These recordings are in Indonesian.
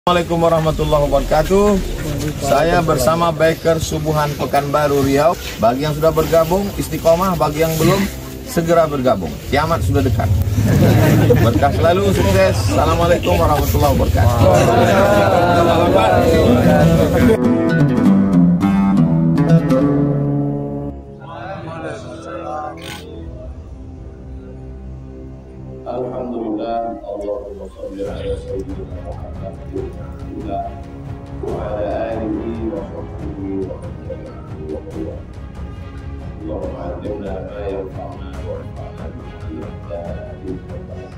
Assalamualaikum warahmatullahi wabarakatuh. Saya bersama Biker Subuhan Pekanbaru Riau. Bagi yang sudah bergabung istiqomah, bagi yang belum segera bergabung. Kiamat sudah dekat. Berkah selalu, sukses. Assalamualaikum warahmatullahi wabarakatuh. Alhamdulillah, Allahumma shalli ala sayyidina Muhammad wa ala alihi wa sahbihi wa sallam. Allahumma 'allimna ma yanfa'una wa anfa'na bima 'allamtana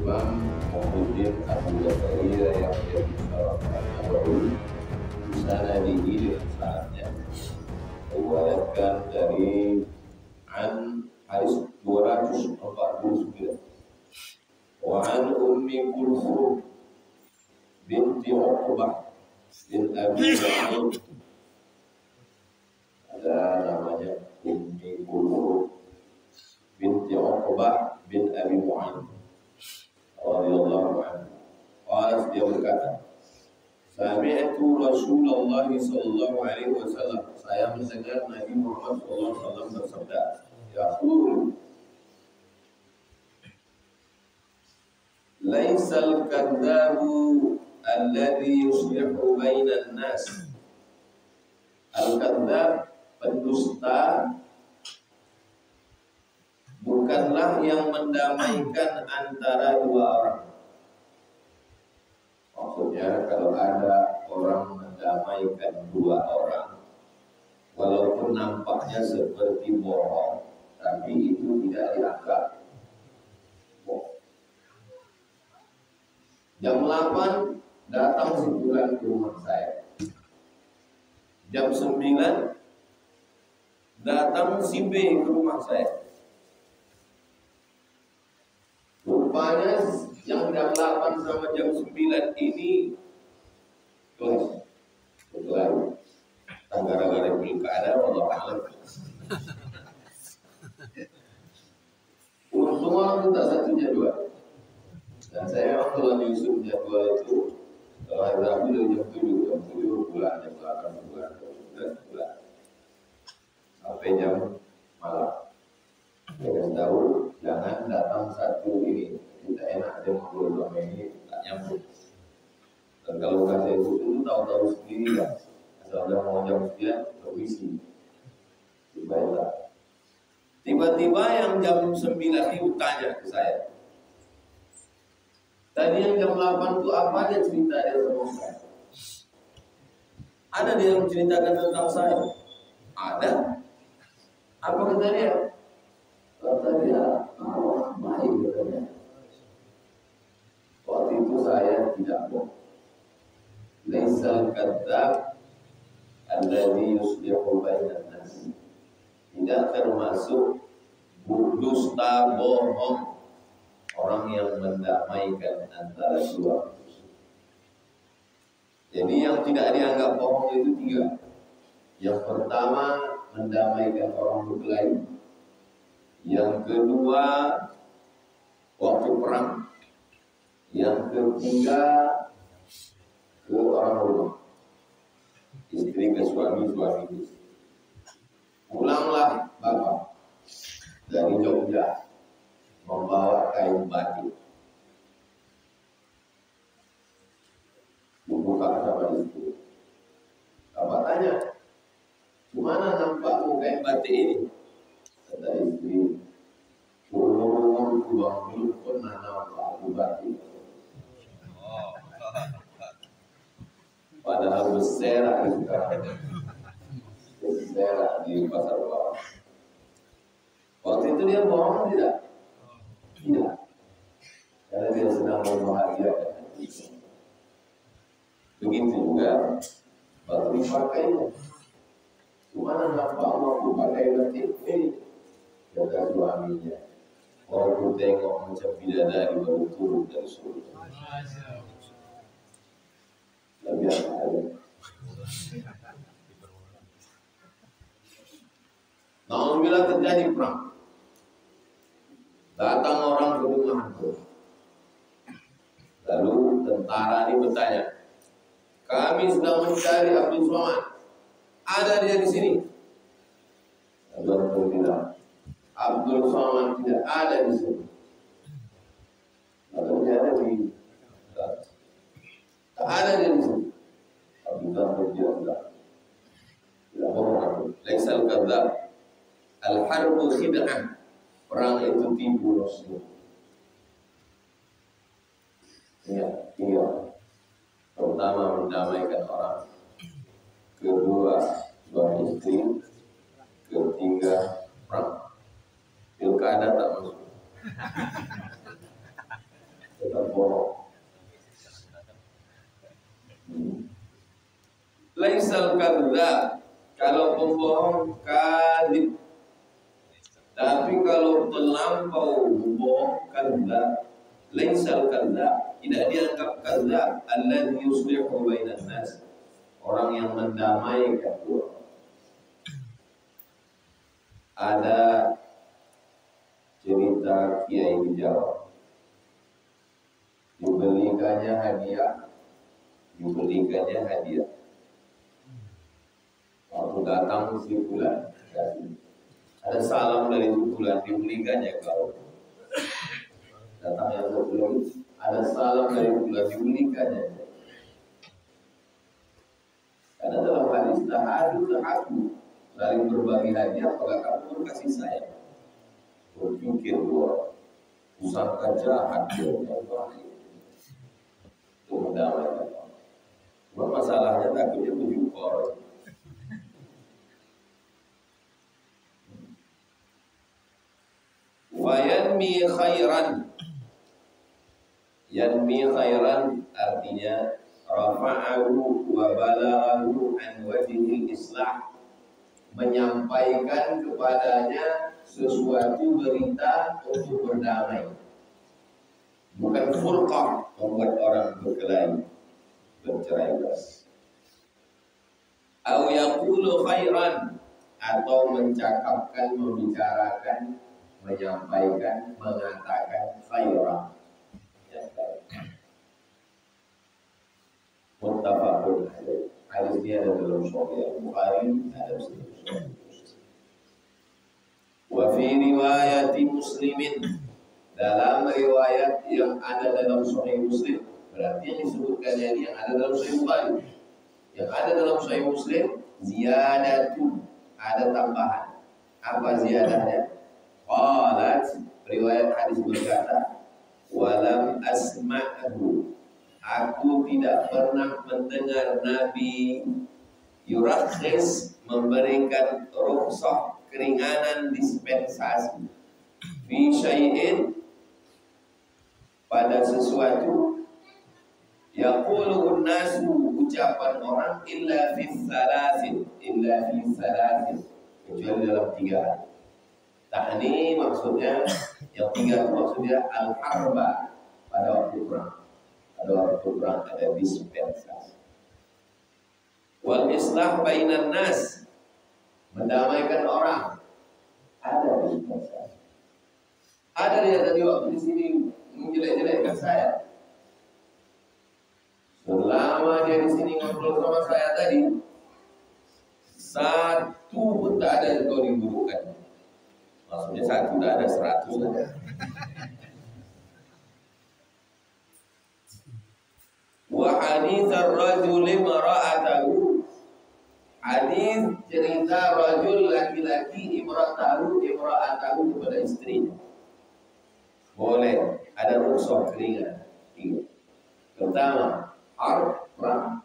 Imam Muhammadin Abu Zakaria yang menjadi syaraf An-Nawawi di sana dihidupkan saatnya diwayatkan dari An hadis 249 wa an Ummi Kulthum binti Uqbah bin Abi Mu'ayyid, ada namanya Ummi Kulthum binti Uqbah bin Abi Mu'ayyid radhiyallahu anhu. Qala, dia berkata, sami'tu Rasulullah sallallahu alaihi wasallam, saya mendengar Nabi Muhammad sallallahu alaihi wasallam bersabda, yaqul, laisal kadzabu alladhi yuslihu bainan nas. Al-kadzab, pendusta, bukanlah yang mendamaikan antara dua orang. Maksudnya kalau ada orang mendamaikan dua orang, walaupun nampaknya seperti bohong, tapi itu tidak dianggap bohong. Jam 8 datang si Fulan ke rumah saya. Jam 9 datang si B ke rumah saya. Rupanya yang jam 8 sama jam 9 ini kelas betul. Gara-gara pilkada Allah alam. Untung minta satu jadwal. Dan saya memang telah menyusun jadwal itu setelah Rabu dari jam 7 bulan, jam 8 bulan, jam 9 bulan sampai jam malam. Saya tahu jangan datang satu ini, tidak enak dia ngobrol sama ini tak nyambung. Dan kalau kasih itu tahu-tahu sendiri lah, asal udah mau jam 9 permisi, baiklah. Tiba-tiba yang jam 9 itu tanya ke saya, tadi yang jam 8 itu apa dia cerita dia sama saya? Ada dia yang menceritakan tentang saya? Ada. Apa kata dia? Kata dia, orang baik katanya. Waktu itu saya tidak bohong. Laisal kadzab alladhi yuslihu bainan nas. Tidak termasuk dusta bohong, orang yang mendamaikan antara dua. Jadi yang tidak dianggap bohong itu 3. Yang pertama, mendamaikan orang berkelahi. Yang kedua, waktu perang. Yang ketiga, ke orang rumah, istri ke suami, suami ke istri. Pulanglah bapak dari Jogja membawa kain batik. Membuka sama istri. Bapak tanya, gimana nampakmu kain batik ini? Kata istri, umur belum pernah nampak aku batik. Padahal berserak di sekarang, berserak di pasar bawah. Waktu itu dia bohong tidak? Tidak. Karena dia sedang membahagiakan hati. Begitu juga baru dipakainya. Gimana nampak aku pakai batik ini? Kata suaminya, mau ku tengok macam bidadari baru turun dari surga. apabila terjadi perang, datang orang ke rumah itu, lalu tentara ini bertanya, kami sedang mencari Abdul Somad, ada dia di sini. Lalu bilang, Abdul Somad tidak ada di sini. Lalu dia ada di, tak ada dia di sini. Abdul Somad bilang, tidak bohong. Laisal kadzab, al-harbu khid'ah. Perang itu tipu Rasul. Iya. Pertama mendamaikan orang, kedua suami istri, ketiga perang. Pilkada tak masuk. Tetap bohong. Laisal kadzab, kalau pembohong kadzib. Tapi kalau terlampau bohong kadzab, laisal kadzab, tidak dianggap kadzab. Alladzi yuslihu bainan nas, orang yang mendamaikan dua. Ada cerita kiai di Jawa, dibelikannya hadiah. Waktu datang si bulan, ada salam dari bulan, dibelikannya kau. Datang yang sebelum, ada salam dari bulan, dibelikannya. Karena dalam hadis tahadu, saling berbagi hadiah, apakah kamu kasih sayang? Berpikir dua, pusaka jahat, itu mendamaikan. Cuma masalahnya takutnya berjumpa. Wayanmi khairan. Yanmi khairan artinya rafa'ahu wa balaghahu an wajhil islah, menyampaikan kepadanya sesuatu berita untuk berdamai, bukan furqah, membuat orang berkelahi, bercerai-berai. Au yaqulu khairan, atau mencakapkan, membicarakan, menyampaikan, mengatakan khairan. Muttafaqun alaih. Hadis dia ada dalam Sahih Bukhari, ada Muslim. Wa fi riwayat Muslimin, dalam riwayat yang ada dalam Sahih Muslim, berarti yang disebutkan ini yang ada dalam Sahih Bukhari. Yang ada dalam Sahih Muslim, ziyadatu, ada tambahan. Apa ziyadahnya? Qalat, riwayat hadis berkata, walam asma'hu, aku tidak pernah mendengar Nabi yurakhis, memberikan rukhsah, keringanan, dispensasi, fi syai'in, pada sesuatu, yaquluun nasu, ucapan orang, illa fi salasin, kecuali dalam 3 hari. Tahni maksudnya, yang 3 itu maksudnya al-harba, pada waktu perang. Pada waktu perang ada dispensasi. Wal islah bainan nas, mendamaikan orang, ada dispensasi. Ada dia tadi waktu di sini menjelek-jelekkan saya. Selama dia di sini ngobrol sama saya tadi, 1 pun tak ada yang kau diburukan. Maksudnya 1 tidak ada, 100 ada. Wa hadits ar-rajul imra'atahu, hadis cerita rajul laki-laki imra'atahu kepada istrinya. Boleh, ada rukhsah keringan. 3. Pertama, perang.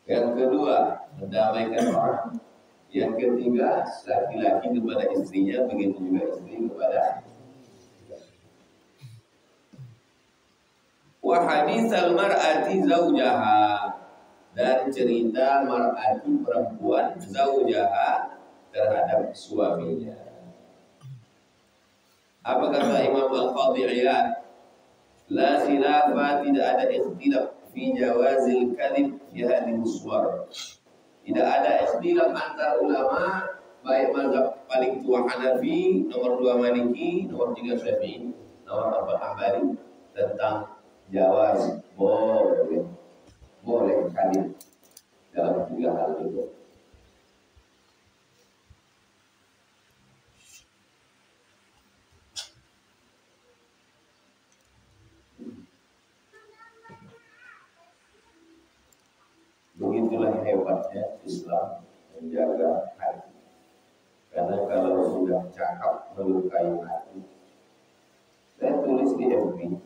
Yang kedua, mendamaikan orang. Yang ketiga, laki-laki kepada istrinya, begitu juga istri kepada. Wa haditsal mar'ati zaujaha, dan cerita mar'ati perempuan zaujaha terhadap suaminya. Apa kata Imam Al-Qadhi Iyad? La khilafa, tidak ada ikhtilaf fi jawazil kadhib fi hadhihi suwar. Tidak ada ikhtilaf antar ulama baik mazhab paling tua Hanafi, nomor 2 Maliki, nomor 3 Syafi'i, nomor 4 Hambali, tentang jawaz boleh kali dalam 3 hal itu. Begitulah hebatnya Islam menjaga hati. Karena kalau sudah cakap melukai hati, saya tulis di FB,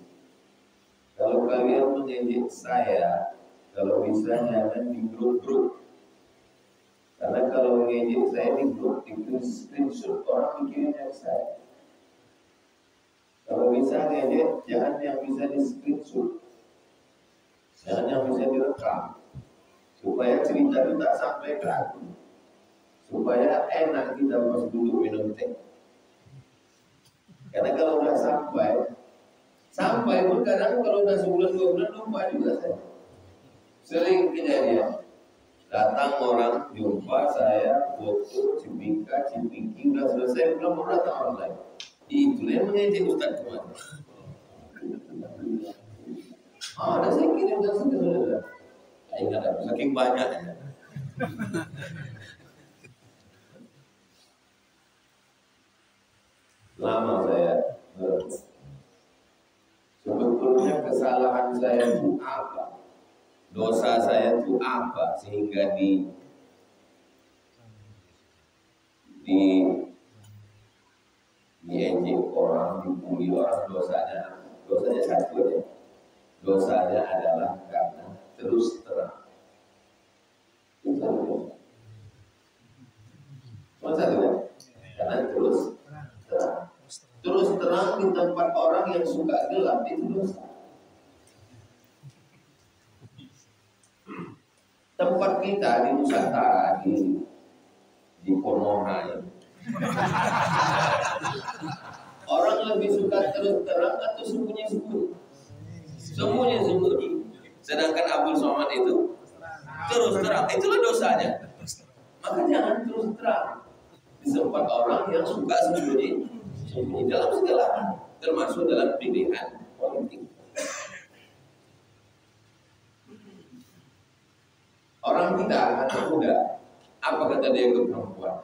kalau kalian mengejek saya, kalau bisa jangan di grup-grup. Karena kalau mengejek saya di grup, itu screenshot orang mikirin yang saya. Kalau bisa ngejek, jangan yang bisa di screenshot, jangan yang bisa direkam, supaya cerita itu tak sampai ke aku, supaya enak kita pas duduk minum teh. Karena kalau udah sampai pun kadang kalau udah sebulan 2 bulan lupa juga saya. Sering kejadian, datang orang jumpa saya, foto, cipika, cipiki, udah selesai, belum datang orang lain. Itu yang mengejek Ustaz kemarin. Ada saya kirim dan sudah. Saya ingat ada, saking banyaknya. Lama saya sebetulnya kesalahan saya itu apa, dosa saya itu apa, sehingga diejek orang, dibully orang. Dosanya satu aja, dosanya adalah karena terus terang. Itu cuma satu ya, karena terus terang di tempat orang yang suka gelap, itu dosa. Tempat kita di Nusantara, di Konoha ya. Orang lebih suka terus terang atau sembunyi-sembunyi? Sembunyi-sembunyi. Sedangkan Abdul Somad itu terus terang, itulah dosanya. Maka jangan terus terang di tempat orang yang suka sembunyi dalam segala hal, termasuk dalam pilihan politik. Orang kita, anak muda, apa kata dia ke perempuan?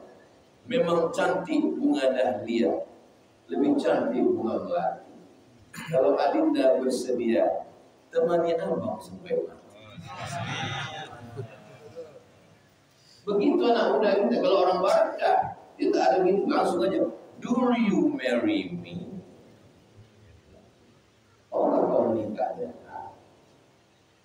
Memang cantik bunga dahlia, lebih cantik bunga melati. Kalau Adinda bersedia, temani abang sampai mati. Begitu anak muda kita. Kalau orang barat ya, kita ada gitu langsung aja. Do you marry me? Orang mau nikah ya.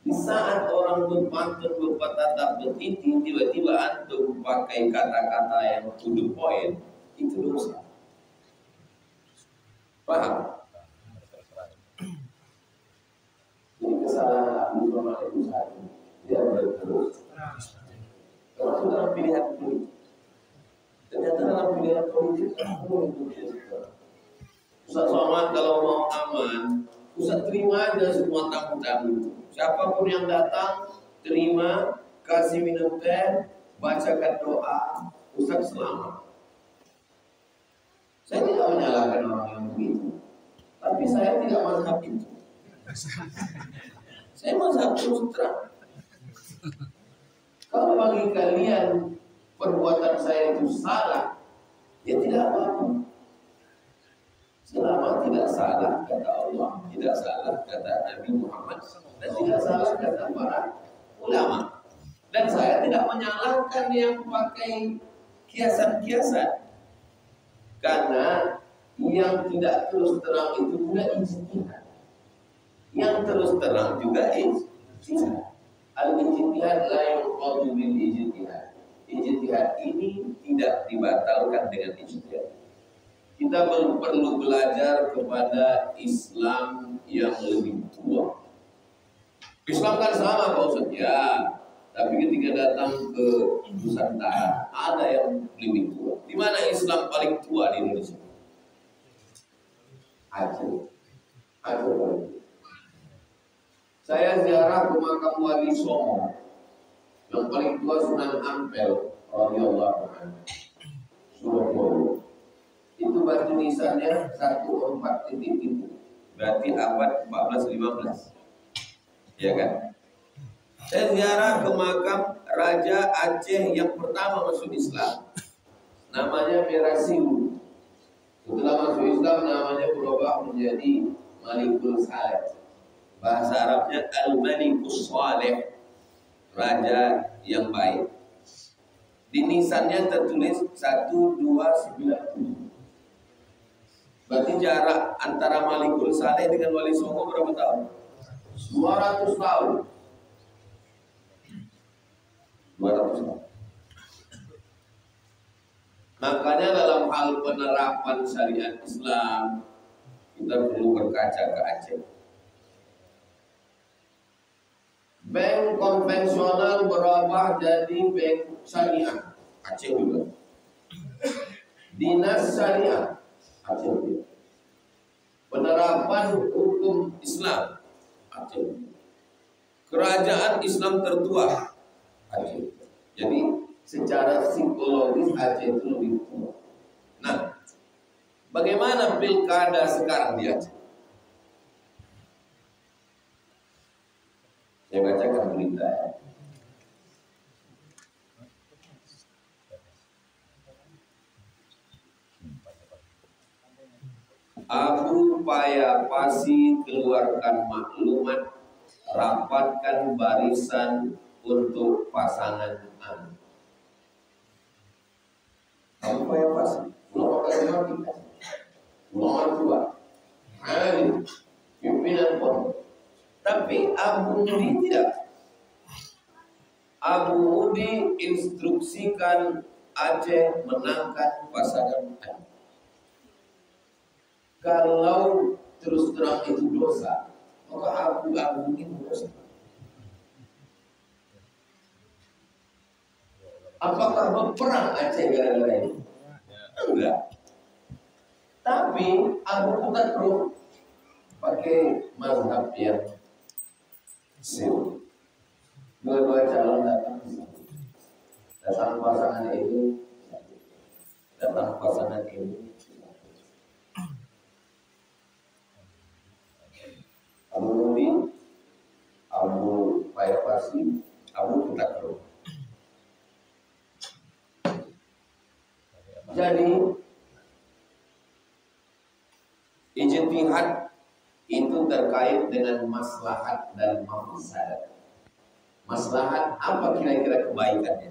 Di saat orang berpantun, berpatatap, bertiti, tiba-tiba antum pakai kata-kata yang to the point, itu dosa. Paham? Jadi kesalahan Abu Bakar itu satu, dia berterus. Kalau dalam pilihan politik, ternyata dalam pilihan politik Ustaz Somad kalau mau aman, Ustaz terima aja semua tamu-tamu. Siapapun yang datang, terima, kasih minum teh, bacakan doa, Ustaz selamat. Saya tidak menyalahkan orang yang begitu, tapi saya tidak mazhab itu. Saya mazhab terus terang. Kalau bagi kalian perbuatan saya itu salah, ya tidak apa-apa. Selama tidak salah kata Allah, tidak salah kata Nabi Muhammad, dan tidak salah kata para ulama. Dan saya tidak menyalahkan yang pakai kiasan-kiasan, karena yang tidak terus terang itu juga ijtihad. Yang terus terang juga ijtihad. Al-ijtihad la yuqadu bil ijtihad. Ijtihad ini tidak dibatalkan dengan ijtihad. Kita perlu belajar kepada Islam yang lebih tua. Islam kan sama Pak Ustaz, ya. Tapi ketika datang ke Nusantara, ada yang lebih tua. Di mana Islam paling tua di Indonesia? Aceh. Saya ziarah ke makam Wali Songo. Yang paling tua Sunan Ampel radhiyallahu anhu. Surabaya. Itu batu nisannya 14 titik, berarti abad 14-15, ya kan? Saya ziarah ke makam Raja Aceh yang pertama masuk Islam, namanya Merasiu. Setelah masuk Islam namanya berubah menjadi Malikul Saleh. Bahasa Arabnya Al-Malikus Saleh, raja yang baik. Di nisannya tertulis 1297. Berarti jarak antara Malikul Saleh dengan Wali Songo berapa tahun? 200 tahun. 200 tahun. Makanya dalam hal penerapan syariat Islam kita perlu berkaca ke Aceh. Bank konvensional berubah jadi bank syariah, Aceh juga. Dinas syariah, Aceh juga. Penerapan hukum Islam, Aceh juga. Kerajaan Islam tertua, Aceh juga. Jadi secara psikologis Aceh itu lebih tua. Nah, bagaimana pilkada sekarang di Aceh? Saya bacakan berita. Abu Payapasi keluarkan maklumat, rapatkan barisan untuk pasangan anak. Abu Payapasi, nomor 2, alim, pimpinan pondok. Tapi Abu Mudi tidak. Abu Mudi instruksikan Aceh menangkan pasangan anak. Kalau terus terang itu dosa, maka Abu Mudi dosa. Apakah berperang Aceh gara-gara ini? Enggak. Tapi Abu Takruf pakai mazhab yang siul. Dua-dua calon datang pasangan itu, datang pasangan ini. Abu Mudi, Abu Payapasi, Abu Takruf. Jadi ijtihad itu terkait dengan maslahat dan mafsadat. Maslahat apa kira-kira kebaikannya?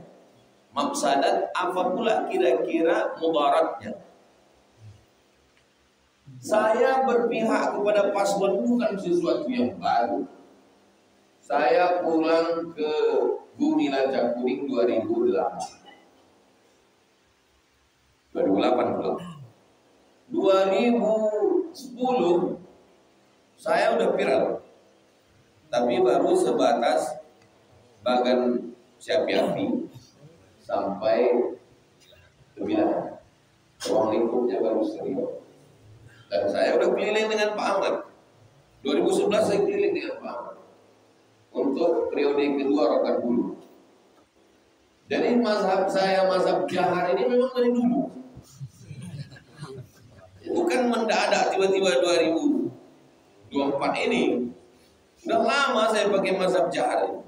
Mafsadat apa pula kira-kira mudaratnya? Saya berpihak kepada paslon bukan sesuatu yang baru. Saya pulang ke Bumi Lanca Kuning 2008 pulang. 2010 saya udah viral, tapi baru sebatas bagan Siapi-api sampai Tembilahan. Ruang lingkupnya baru serius. Dan saya udah keliling dengan Pak Ahmad. 2011 saya keliling dengan Pak Ahmad untuk periode kedua Rokan Hulu. Jadi mazhab saya, mazhab Jahar ini memang dari dulu. Bukan mendadak tiba-tiba 2024 ini. Sudah lama saya pakai mazhab Jahar ini.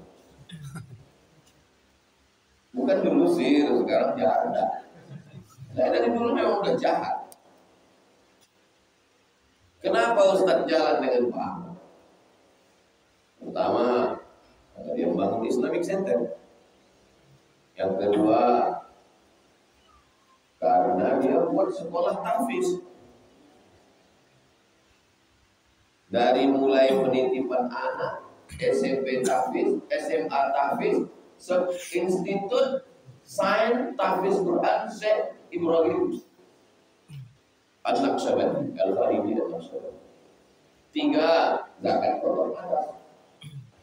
Bukan dulu sih, sekarang Jahar enggak. Saya dari dulu memang udah jahat. Kenapa Ustadz jalan dengan Pak Ahmad? Pertama, dia membangun Islamic Center. Yang kedua, karena dia buat sekolah tahfiz. Dari mulai penitipan anak, SMP tahfiz, SMA tahfiz, Institut Sains Tahfiz Quran Syekh Ibrahim An-Naqsyabandi, Al-Faribi An-Naqsyabandi. 3, zakat kotor atas.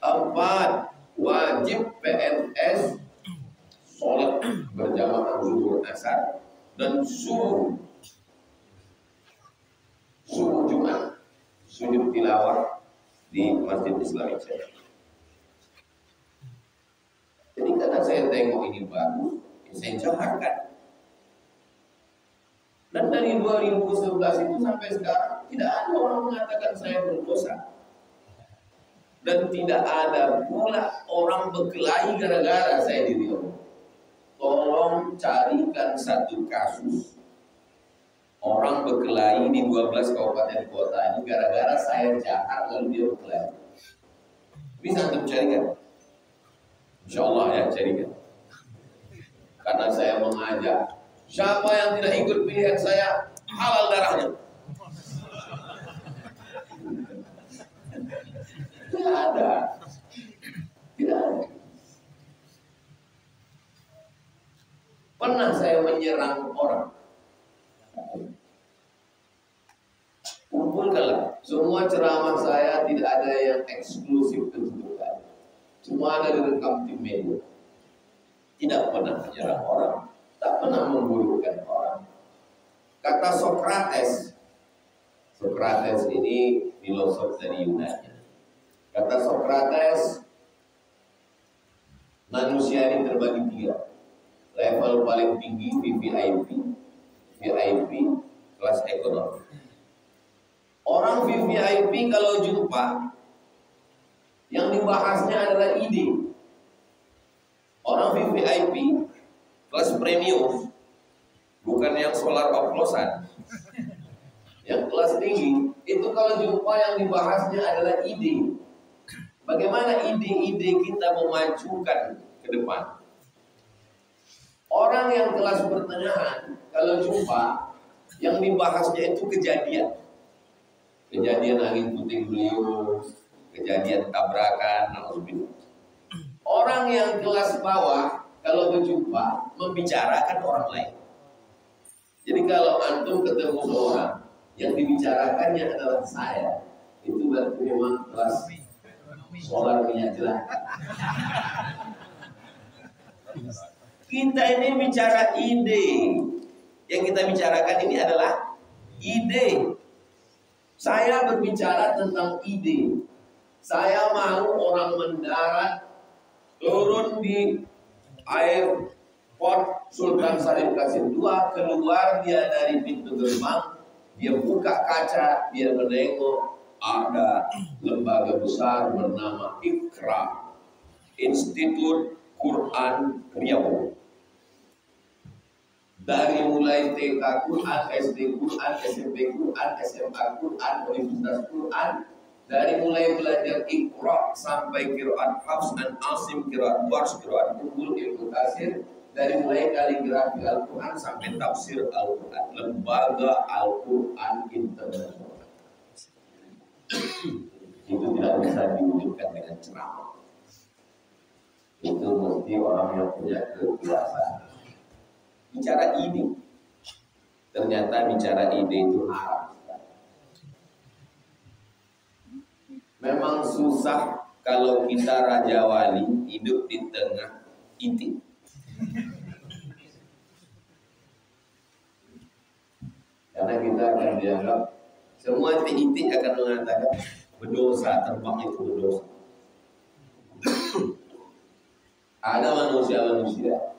4, wajib PNS sholat berjamaah zuhur asar dan subuh Jumat sujud tilawah di Masjid Islamic Center. Jadi karena saya tengok ini bagus, saya jaharkan. Dan dari 2011 itu sampai sekarang tidak ada orang mengatakan saya berdosa. Dan tidak ada pula orang berkelahi gara-gara saya di Riau. Tolong carikan satu kasus orang berkelahi di 12 kabupaten kota ini gara-gara saya jahat lalu dia berkelahi. Bisa untuk carikan? Insya Allah ya, carikan. Karena saya mengajak, siapa yang tidak ikut pilihan saya, halal darahnya. Tidak ada. Tidak ada. Pernah saya menyerang orang. Kumpulkanlah. Semua ceramah saya tidak ada yang eksklusif kedudukan. Semua ada direkam tim media. Tidak pernah menyerang orang. Tak pernah memburukkan orang. Kata Sokrates. Sokrates ini filosof dari Yunani. Kata Sokrates, manusia ini terbagi 3. Level paling tinggi VVIP, VIP, kelas ekonomi. Orang VVIP kalau jumpa, yang dibahasnya adalah ide. Orang VVIP, kelas premium, bukan yang solar oplosan. Yang kelas tinggi, itu kalau jumpa yang dibahasnya adalah ide. Bagaimana ide-ide kita memajukan ke depan. Orang yang kelas pertengahan, kalau jumpa, yang dibahasnya itu kejadian. Kejadian angin puting beliung, kejadian tabrakan, alhamdulillah. Orang yang kelas bawah, kalau berjumpa, membicarakan orang lain. Jadi kalau antum ketemu seorang, yang dibicarakannya adalah saya, itu berarti memang kelas solar minyak jelas. Kita ini bicara ide. Yang kita bicarakan ini adalah ide. Saya berbicara tentang ide. Saya mau orang mendarat, turun di airport Sultan Syarif Qasim II, keluar dia dari pintu gerbang, dia buka kaca, dia menengok ada lembaga besar bernama Iqra, Institut Quran Riau. Dari mulai TK Quran, SD Quran, SMP Quran, SMA Quran, Universitas Quran, dari mulai belajar Iqra sampai qiraat Hafs dan Asim, qiraat Warsh, qiraat Uqul, Ibnu Katsir, dari mulai kaligrafi Al-Quran sampai tafsir Al-Quran, lembaga Al-Quran internasional. Itu tidak bisa diwujudkan dengan ceramah. Itu mesti orang yang punya kekuasaan. Bicara ide, ternyata bicara ide itu haram. Memang susah kalau kita raja wali hidup di tengah ide. Karena kita akan dianggap semua titik akan mengatakan berdosa, terbang itu berdosa. Ada manusia-manusia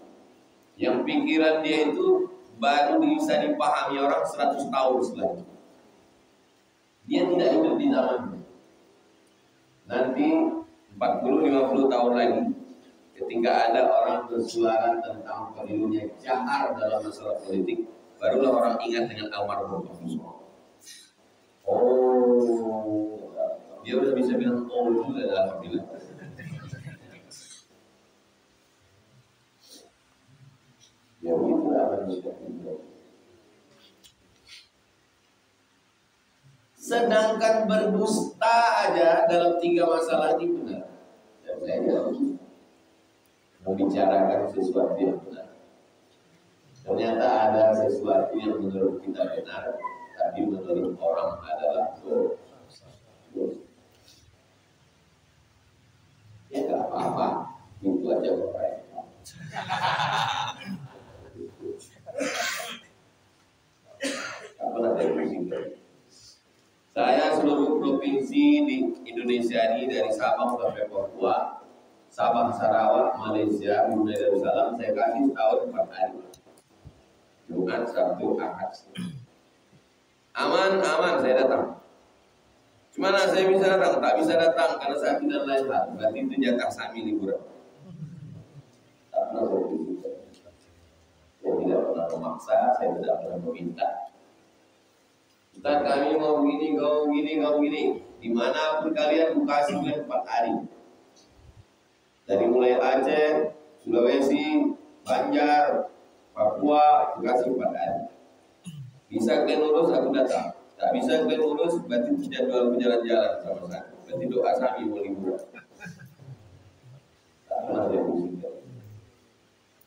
yang pikiran dia itu baru bisa dipahami orang 100 tahun setelah itu. Dia tidak hidup di zamannya. Nanti 40-50 tahun lagi, ketika ada orang bersuara tentang pemilunya jahar dalam masalah politik, barulah orang ingat dengan almarhum Rasulullah. Oh, dia udah bisa bilang oh juga, alhamdulillah. Ya itulah manusia itu. Sedangkan berdusta aja dalam 3 masalah ini benar. Dan saya harus membicarakan sesuatu yang benar. Ternyata ada sesuatu yang menurut kita benar, tapi menurut orang adalah dosa. Ya nggak apa-apa, itu aja Bapak. Apa ada yang saya seluruh provinsi di Indonesia ini dari Sabang sampai Papua, Sabang, Sarawak, Malaysia, Brunei Darussalam, saya kasih setahun 4 hari. Jumat, Sabtu, Ahad. Aman, saya datang. Gimana saya bisa datang? Tak bisa datang karena saya tidak lain hal. Berarti itu jatah Sami liburan. Tak pernah saya begitu. Saya tidak pernah memaksa, saya tidak pernah meminta. Ustaz, kami mau begini, kau begini. Dimanapun kalian kasih 4 hari. Dari mulai Aceh, Sulawesi, Banjar, Papua, kasih 4 hari. Bisa kalian urus, aku datang. Tak bisa kalian urus, berarti tidak jual berjalan-jalan sama saya. Berarti doa Sami mau liburan. Tak pernah ada musik.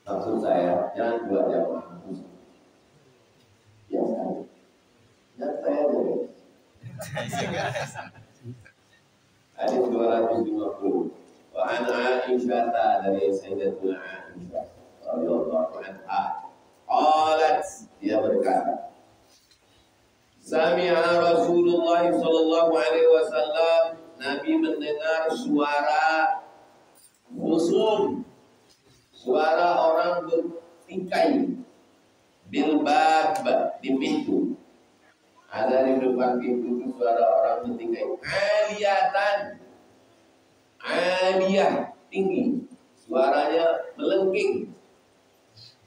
Maksud saya, jangan buat jamaah musik. Ya saya. Dan saya ada. Hadis 250. Wa an Aisyah dari Sayyidatuna Aisyah radhiyallahu anha. Qalat, dia berkata, Sami'a Rasulullah sallallahu alaihi wasallam, Nabi mendengar suara khusum, suara orang bertikai, bil bab, di pintu. Ada di depan pintu itu suara orang bertikai, aliyah, tinggi, suaranya melengking.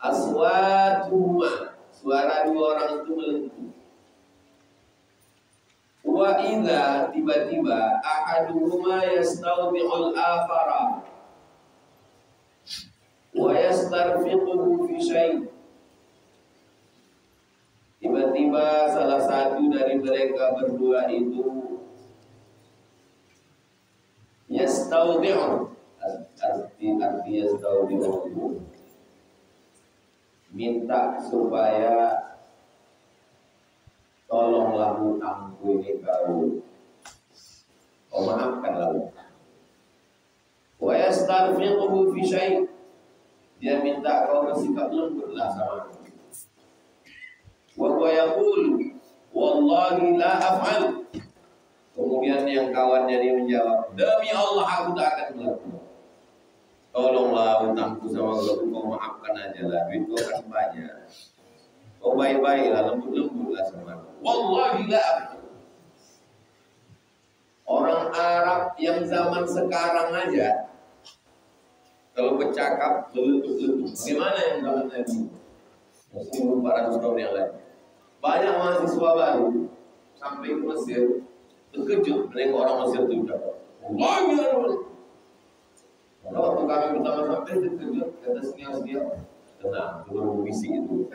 Aswatuhuma, suara dua orang itu melengking. Wa idza, tiba-tiba, ahaduhuma yastawdi'ul akhara wa yastarfiquhu fi syai'. Tiba-tiba salah satu dari mereka berdua itu yastawdi'u, arti yastawdi'u, minta supaya tolonglah hutangku ini kau maafkan lalu. Wa yastarfiquhu fi syai', dia minta kau bersikap lembutlah sama aku. Wa huwa yaqul wallahi la af'al. Kemudian yang kawannya dia menjawab, demi Allah aku tak akan melakukan. Tolonglah hutangku sama kau maafkan aja lah, duit kau kan banyak. Kau baik-baiklah, lembut-lembutlah sama aku. Wallahi la af'al. Orang Arab yang zaman sekarang aja kalau bercakap lembut-lembut. Bagaimana yang zaman Nabi 1400 tahun yang lalu? Banyak mahasiswa baru sampai ke Mesir terkejut menengok orang Mesir itu bercakap. Wallahi la af'al. Waktu kami pertama sampai terkejut, kata senyap-senyap, tenang, belum bisik itu.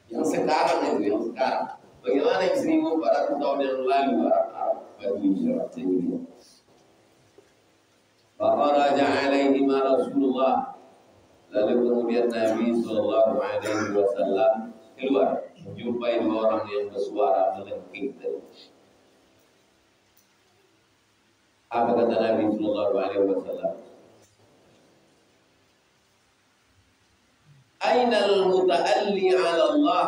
Yang sekarang itu, yang sekarang. Bagaimana yang 1400 tahun yang lalu Arab bagi Isyarat ini. Faqaraja alaihi ma Rasulullah. Lalu kemudian Nabi sallallahu alaihi wasallam keluar menjumpai dua orang yang bersuara melengking tadi. Apa kata Nabi sallallahu alaihi wasallam? Ainal muta'alli 'ala Allah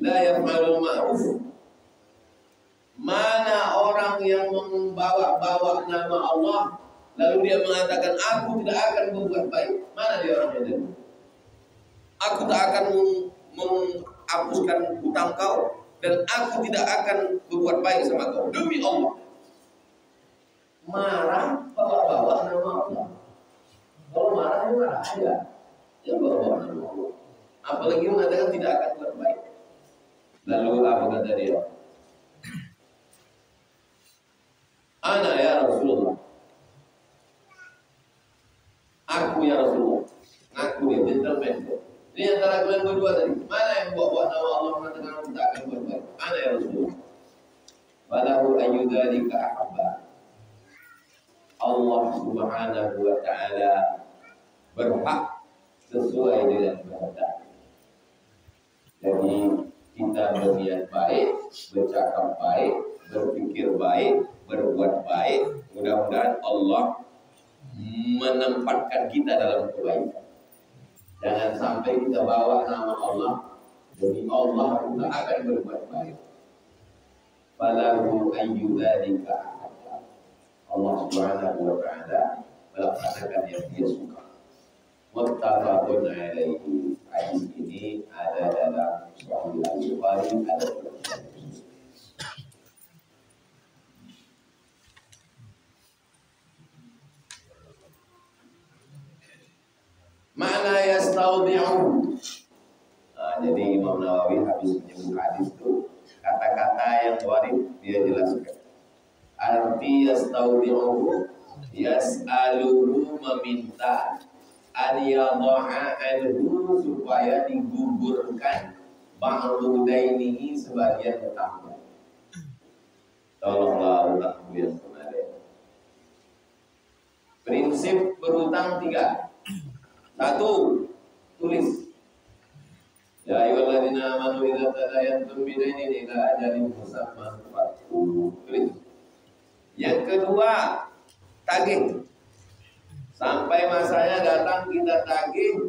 la yaf'alul ma'ruf. Mana orang yang membawa-bawa nama Allah lalu dia mengatakan aku tidak akan berbuat baik. Mana dia orang itu? Aku tak akan menghapuskan hutang kau dan aku tidak akan berbuat baik sama kau demi Allah. Marah bawa-bawa nama Allah. Kalau marah aja. Ya bawa-bawa nama Allah. Apalagi mengatakan tidak akan berbuat baik. Lalu apa kata dia? Ana ya Rasulullah. Aku ya Rasulullah. Aku ya gentleman. Ini antara kalian berdua tadi. Mana yang bawa nama Allah mengatakan aku tak akan berbuat baik? Ana ya Rasulullah. Falahu ayyudzalika ahabba. Allah Subhanahu wa ta'ala berhak sesuai dengan kehendak. Jadi kita berniat baik, bercakap baik, berpikir baik, berbuat baik. Mudah-mudahan Allah menempatkan kita dalam kebaikan. Jangan sampai kita bawa nama Allah demi Allah kita akan berbuat baik. Falahu ayyudzalika. Allah Subhanahu wa ta'ala melaksanakan yang dia suka. Muttafaqun alaihi. ada dalam Sahih Al-Bukhari, ada dalam Sahih Muslim. Mana yastaudi'u. Jadi Imam Nawawi habis menyebut hadis itu, kata-kata yang warid dia jelaskan. Arti yastaudi'u, yas'aluhu, meminta, an yadha'a anhu, supaya digugurkan ba'du dainihi, sebagian utangnya. Tolonglah utangku yang kemarin. Prinsip berutang 3. 1, tulis. Ya ayyuhalladzina amanu idza tadayantum bidainin ila ajalin musamman faqulu. Yang kedua, tagih. Sampai masanya datang kita tagih.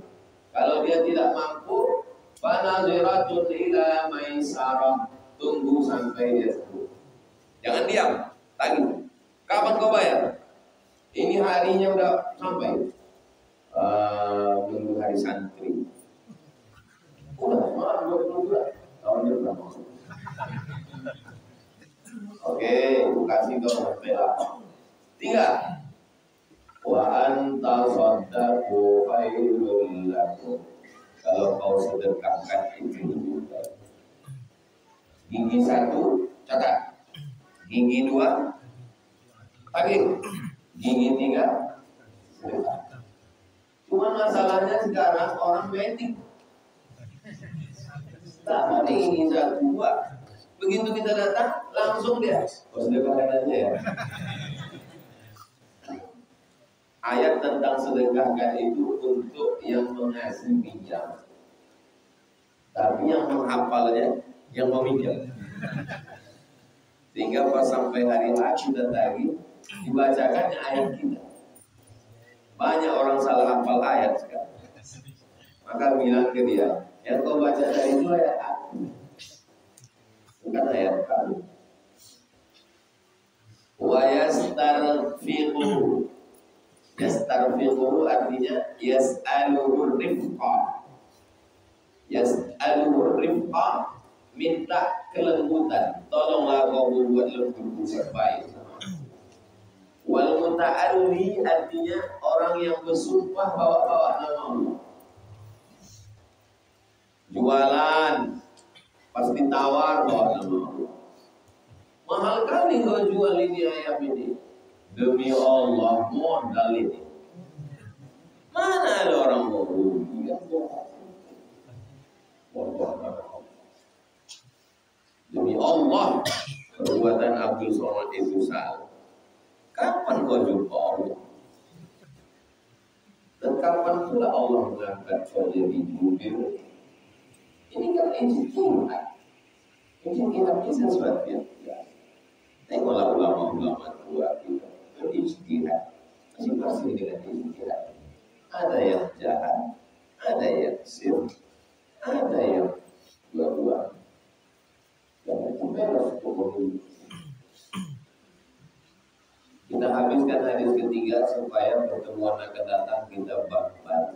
Kalau dia tidak mampu, fanaziratun ila maisarah. Tunggu sampai dia sembuh. Jangan diam, tagih. Kapan kau bayar? Ini harinya udah sampai. Minggu hari santri. Udah, maaf 20 bulan. Tahunnya udah masuk. Oke, kasih kau sampai 8. 3. Wa anta saddaqu khairul lakum. Kalau kau sedekahkan itu lebih baik. Gigi 1, catat. Gigi 2, tagih. Gigi 3, sedekah. Cuma masalahnya sekarang orang meeting. Tak ada ini 1, 2. Begitu kita datang, langsung dia. Oh, sedekahkan aja ya. Ayat tentang sedekahkan itu untuk yang mengasih pinjam. Tapi yang menghafalnya, yang meminjam. Sehingga pas sampai hari H sudah tadi, dibacakannya ayat kita. Banyak orang salah hafal ayat sekarang. Maka bilang ke dia, yang kau baca tadi itu ayat aku, bukan ayat kamu. Wa yastarfiqu. Yastarfiqu artinya yas'aluhu rifqa. Yas'aluhu rifqa, minta kelembutan. Tolonglah kau buat lembut, baik. Wal muta'alli artinya orang yang bersumpah bawa-bawa nama Allah. Jualan pasti tawar bawa nama Allah. Mahal kali kau jual ini ayam ini. Demi Allah modal ini. Mana ada orang mau rugi? Demi Allah, perbuatan Abdul Somad itu salah. Kapan kau jumpa Allah? Dan kapan pula Allah mengangkat kau jadi jubir? Ini kan ijtihad. Ijtihad itu sesuatu yang biasa. Tengoklah ulama-ulama tua kita berijtihad, masing-masing dengan ijtihad. Ada yang jahat, ada yang sir, ada yang dua-dua. Dan itu beres pokoknya. Kita habiskan hadis ketiga supaya pertemuan akan datang kita bab baru.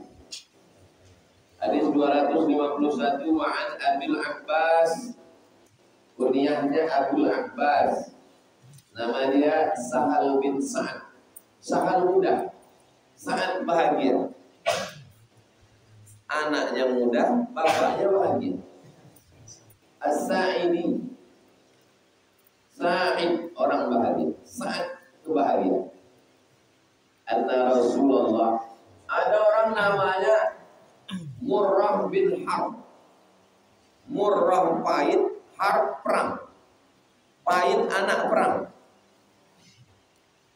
Hadis 251, wa'an Abil Abbas, kunyahnya Abul Abbas, nama dia Sahal bin Sa'ad. Sahal muda, sangat bahagia. Anaknya muda, bapaknya bahagia. As-Sa'idi, Sa'id orang bahagia, Sa'ad kebahagiaan. Anna Rasulullah, ada orang namanya Murrah bin Harb. Murrah pahit, Harb perang. Pahit anak perang.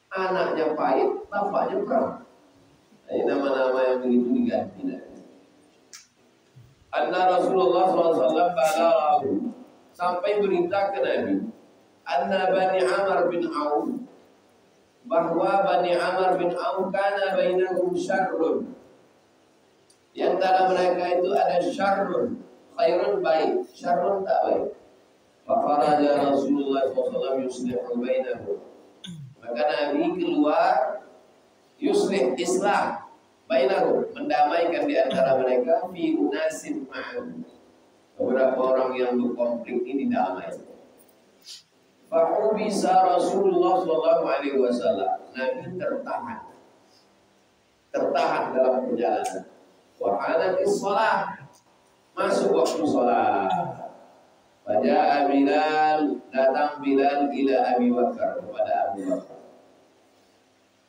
Anaknya pahit, bapaknya perang. Ini nama-nama yang begitu diganti. Anna Rasulullah SAW balaghahu, sampai berita ke Nabi, anna Bani Amr bin Auf, bahwa Bani Amr bin Auf kana bainahum syarrun, di antara mereka itu ada syarrun, khairun baik, syarrun tak baik. Fa faraja Rasulullah SAW yuslihu bainahum, maka Nabi keluar yuslih Islam bainahum, mendamaikan di antara mereka fi unasin ma'am, beberapa orang yang berkonflik ini damai. Fa'ubisa Rasulullah sallallahu alaihi wasallam. Nabi tertahan dalam perjalanan. Wa halatis shalah, masuk waktu salat. Faja'a Bilal, datang Bilal ila Abi Bakar, kepada Abu Bakar.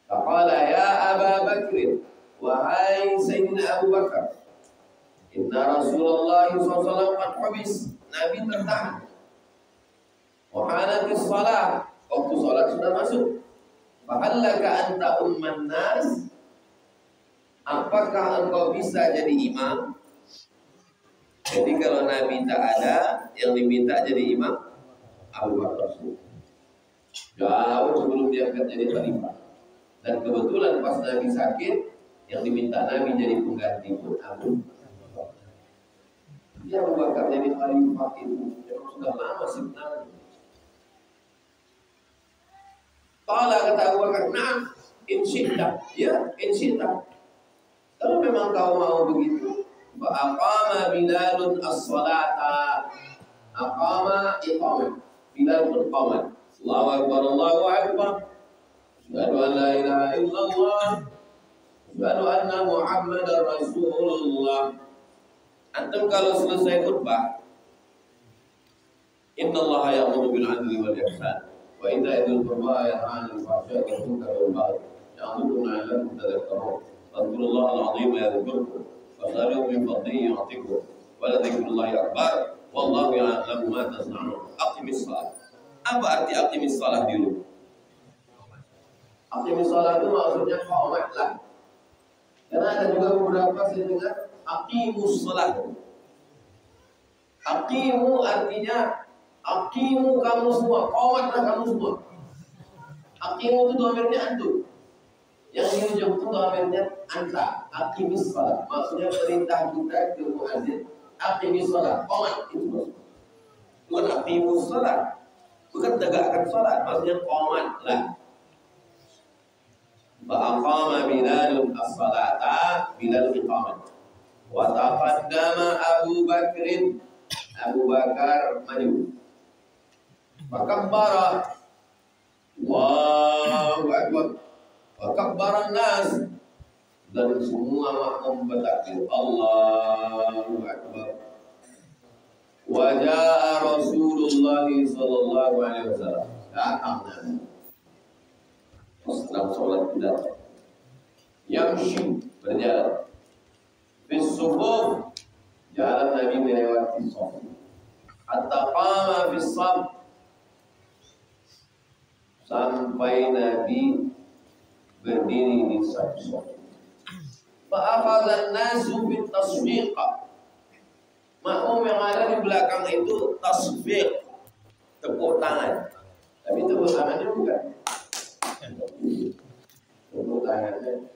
Faqala ya Aba Bakr, wahai Sayyidina Abu Bakar, inna Rasulullah SAW qad habis, Nabi tertahan. Wa halatis shalah, waktu salat sudah masuk. Fahallaka anta umman nas, apakah engkau bisa jadi imam? Jadi kalau Nabi tak ada, yang diminta jadi imam Abu Bakar. Jauh sebelum diangkat jadi khalifah. Dan kebetulan pas Nabi sakit, yang diminta Nabi jadi pengganti pun Abu Bakar. Dia Abu Bakar jadi khalifah itu sudah lama sebenarnya. Qala, kata Abu Bakar, na'am, in syi'ta. Ya, in syi'ta. Kalau memang kau mau begitu. Fa'aqama Bilalun as-salata. Aqama iqamah. Bilal pun qamat. Allahu Akbar, Allahu Akbar. Asyhadu an la ilaha illallah. Asyhadu anna Muhammadar Rasulullah. Antum kalau selesai khutbah, Inna Allah ya'muru bil 'adli wal ihsan wa ita'i dzil qurba wa yanha 'anil fahsya'i wal munkari wal baghi. Ya'muru la'allakum tadhakkarun. Fadhkurullaha al-'azima yadhkurkum. Fas'aluhu min fadlihi yu'tikum. Wa la dzikrullahi akbar. Wallahu ya'lamu ma tasna'un. Aqimis shalah. Apa arti aqimis shalah dulu? Aqimis shalah itu maksudnya qamatlah. Karena ada juga beberapa saya dengar aqimus shalah. Aqimu artinya aqimu kamu semua, qamatlah kamu semua. Aqimu itu domirnya antum. Yang di ujung itu domirnya anta. Aqimis shalah. Maksudnya perintah kita ke muadzin. Aqimis shalah, qamat itu maksudnya. Bukan aqimus shalah. Bukan tegakkan salat, maksudnya qamatlah. Fa'aqama Bilalun as-salata, Bilal iqamat. Wa taqaddama Abu Bakrin, Abu Bakar maju. Fakabbara, Allahu Akbar. Wa kabbara an-nas, dan semua makmum bertakbir, Allahu Akbar. Wa jaa Rasulullah sallallahu alaihi wasallam. Datang Nabi. Setelah sholat datang. Yamshi, berjalan. Bis sufuf, jalan Nabi melewati shaf. Hatta qama bis shaf, sampai Nabi berdiri di shaf. Fa akhadha an-nasu bit tasfiq. Makmum yang ada di belakang itu tasfiq, tepuk tangan. Tapi tepuk tangannya bukan. Tepuk tangannya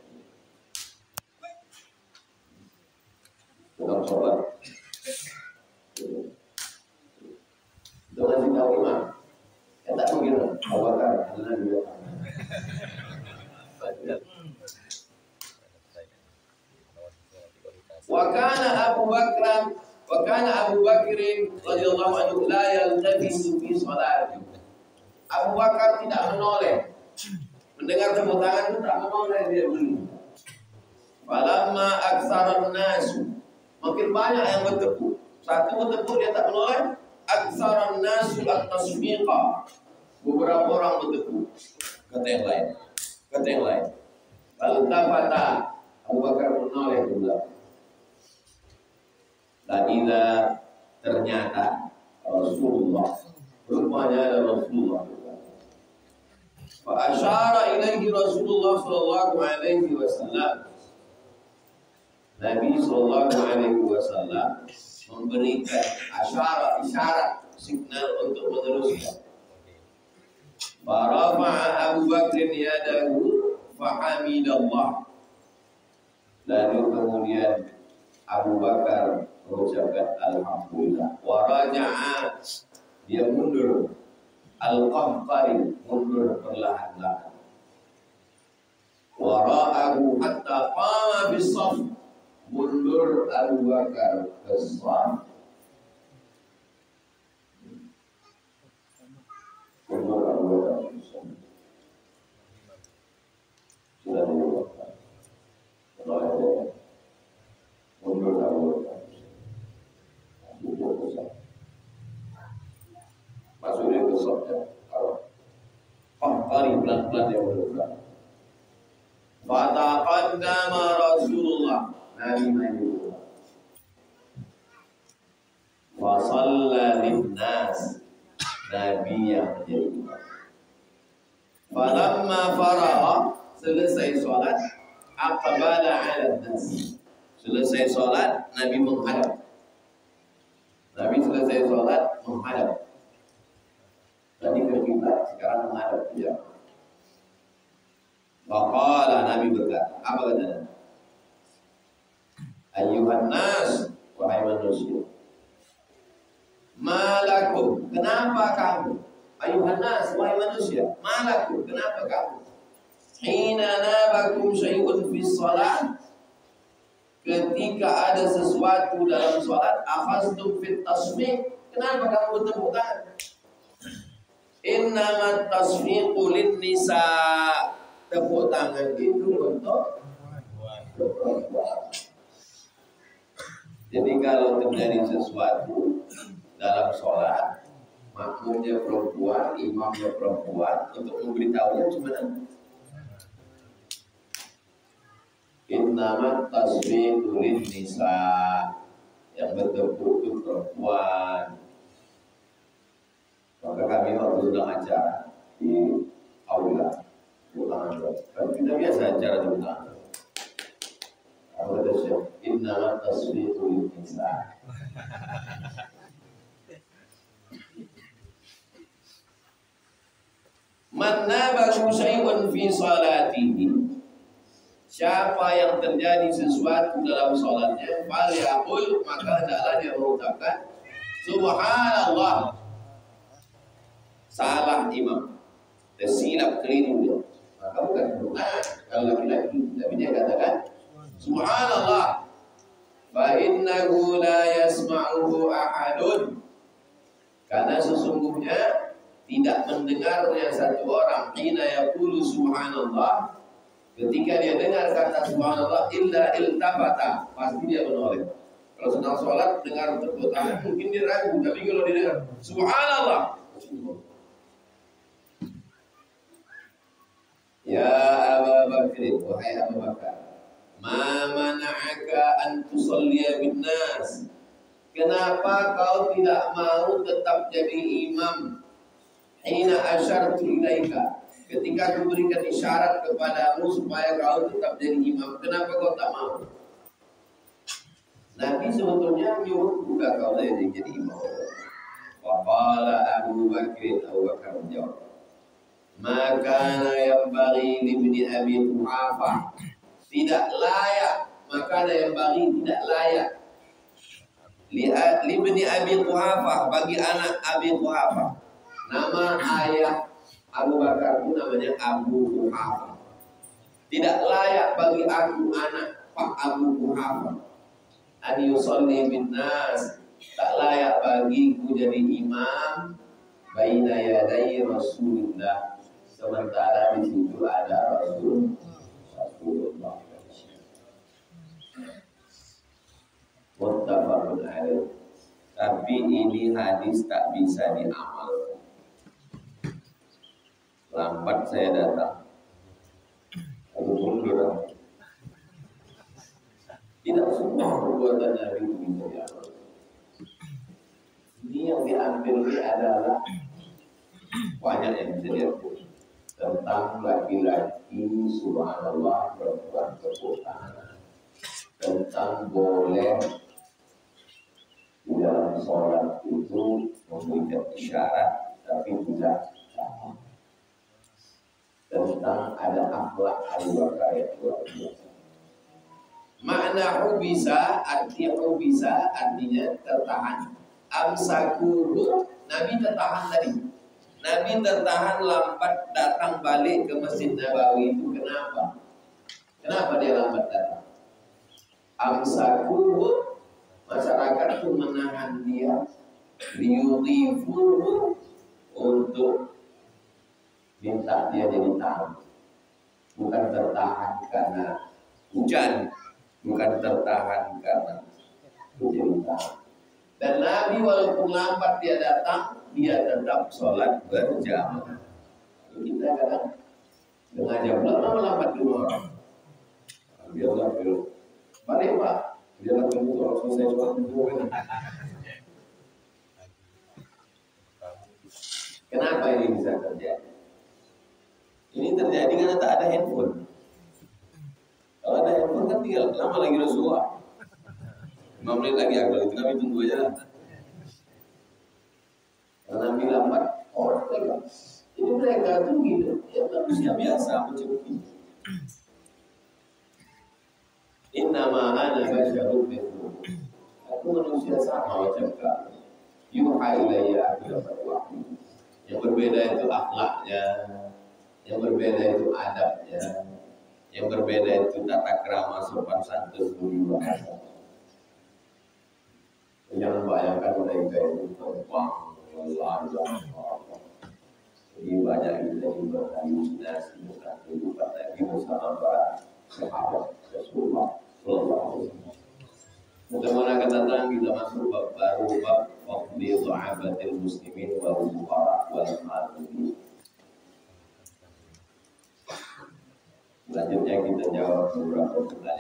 dalam sholat. Itu ngasih tahu imam. Ya tak mungkin awakar, karena dia. Wa kana Abu Bakr radhiyallahu anhu la yaltafisu fi salati. Abu Bakar tidak menoleh. Mendengar tepuk tangan itu tak menoleh dia dulu. Falamma aktsaran nas, makin banyak yang bertepuk. Satu bertepuk dia tak menoleh. Aktsaran nas at-tasfiqa. Beberapa orang bertepuk. Kata yang lain. Kata yang lain. Lalu tafata, Abu Bakar menoleh ke belakang. Dan ternyata Rasulullah, rupanya ada Rasulullah. Fa asyara ilaihi Rasulullah sallallahu alaihi wasallam. Nabi sallallahu alaihi wasallam memberikan isyarat, signal untuk meneruskan. Fa rafa'a Abu Bakr yadahu fa hamidallah. Lalu kemudian Abu Bakar mengucapkan alhamdulillah. Wa raja'a, dia mundur. Al-qahqari, mundur perlahan-lahan. Wa ra'ahu hatta qama bis-shaf, mundur Abu Bakar ke shaf bulan yang berbulan. Fataqaddama Rasulullah, Nabi maju. Wa shalla linnas, Nabi yang menjadi imam. Falamma faragha, selesai sholat, aqbala 'ala nas. Selesai sholat, Nabi menghadap. Nabi selesai sholat menghadap. Tadi ke kiblat, sekarang menghadap dia. Faqala, Nabi berkata, apa katanya? Ayyuhan nas, wahai manusia. Malakum, kenapa kamu? Ayuhan nas, wahai manusia. Malakum, kenapa kamu? Hina nabakum syai'un fi shalah, ketika ada sesuatu dalam salat, akhaztum fit tasmih, kenapa kamu bertepuk tangan? Innamat tasfiqu lin nisa, tepuk tangan itu untuk perempuan. Jadi kalau terjadi sesuatu dalam sholat, makmumnya perempuan, imamnya perempuan, untuk memberitahunya sebenarnya innamat tasbihu lin nisa, yang bertepuk itu perempuan. Maka kami waktu sedang acara di aula, kita biasa acara di aula. Apa kata Syekh? Innamat tasbihu lin nisa. Man nabahu syai'un fi salatihi, siapa yang terjadi sesuatu dalam salatnya, falyaqul, maka hendaklah dia mengucapkan subhanallah. Salah imam, tersilap keliru dia, maka bukan kalau laki-laki, tapi dia katakan subhanallah, fa innahu la yasma'uhu ahadun, karena sesungguhnya tidak mendengarnya satu orang hina yaqulu subhanallah, ketika dia dengar kata subhanallah, illa iltafata, pasti dia menoleh. Kalau sedang sholat dengar tepuk tangan mungkin dia ragu, tapi kalau dia dengar subhanallah, ya Abu Bakr, wahai Abu Bakar, ma mana'aka an tusalliya bin nas, kenapa kau tidak mau tetap jadi imam? Hina asyartu ilaika, ketika aku berikan isyarat kepadamu supaya kau tetap jadi imam, kenapa kau tak mau? Nabi sebetulnya menyuruh juga kau jadi imam. Waqala Abu Bakr, Abu Bakar menjawab, maka yang bagi libni Abi Quhafah, tidak layak, maka yang bagi tidak layak libni Abi Quhafah, bagi anak Abi Quhafah. Nama ayah Abu Bakar itu namanya Abu Quhafah. Tidak layak bagi aku anak Pak Abu Quhafah an yusalli bin nas, tak layak bagiku jadi imam baina yaday Rasulullah, sementara di situ ada Rasulullah. Muttafaqun alaih. Tapi ini hadis tak bisa diamalkan. Lambat saya datang, aku mundur. Tidak semua perbuatan Nabi itu bisa diamalkan. Ini yang diambil ini adalah banyak yang bisa diambil tentang laki-laki subhanallah, perempuan tepuk tangan, tentang boleh di dalam sholat itu memberikan isyarat tapi tidak sama, tentang ada akhlak Abu Bakar yang luar biasa. Makna hubisa, artinya tertahan. Amsakuhu, Nabi tertahan tadi. Nabi tertahan lambat datang balik ke Masjid Nabawi itu. Kenapa? Kenapa dia lambat datang? Amsakuhu, masyarakat itu menahan dia, liyudhifuhu, untuk minta dia jadi tamu. Bukan tertahan karena hujan, bukan tertahan karena jadi tamu. Dan Nabi walaupun lambat dia datang, dia tetap sholat berjamaah. Kita kadang Dengan jam lama lambat dulu orang. Dia bilang, balik Pak. Dia lakukan itu kalau selesai sholat itu. Kenapa ini bisa terjadi? Ini terjadi karena tak ada handphone. Kalau ada handphone kan tinggal lama lagi Rasulullah. 5 menit lagi kalau itu kami tunggu aja lah. Karena Nabi lambat orang mereka. Jadi mereka tuh gitu. Ya manusia biasa macam ini. Innama ana basyarun mithlukum. Aku manusia sama macam kamu. Yuha ilayya wahyu. Yang berbeda itu akhlaknya, yang berbeda itu adabnya, yang berbeda itu tata krama sopan santun budi bahasa. Jangan bayangkan mereka itu terbang melayang. Jadi banyak kita juga halusinasi tentang kehidupan Nabi bersama para sahabat Rasulullah Sallallahu Alaihi Wasallam. Mudah-mudahan akan datang kita masuk bab baru, bab fadli sahabatil muslimin wal fuqara wal maghribi. Selanjutnya kita jawab beberapa pertanyaan.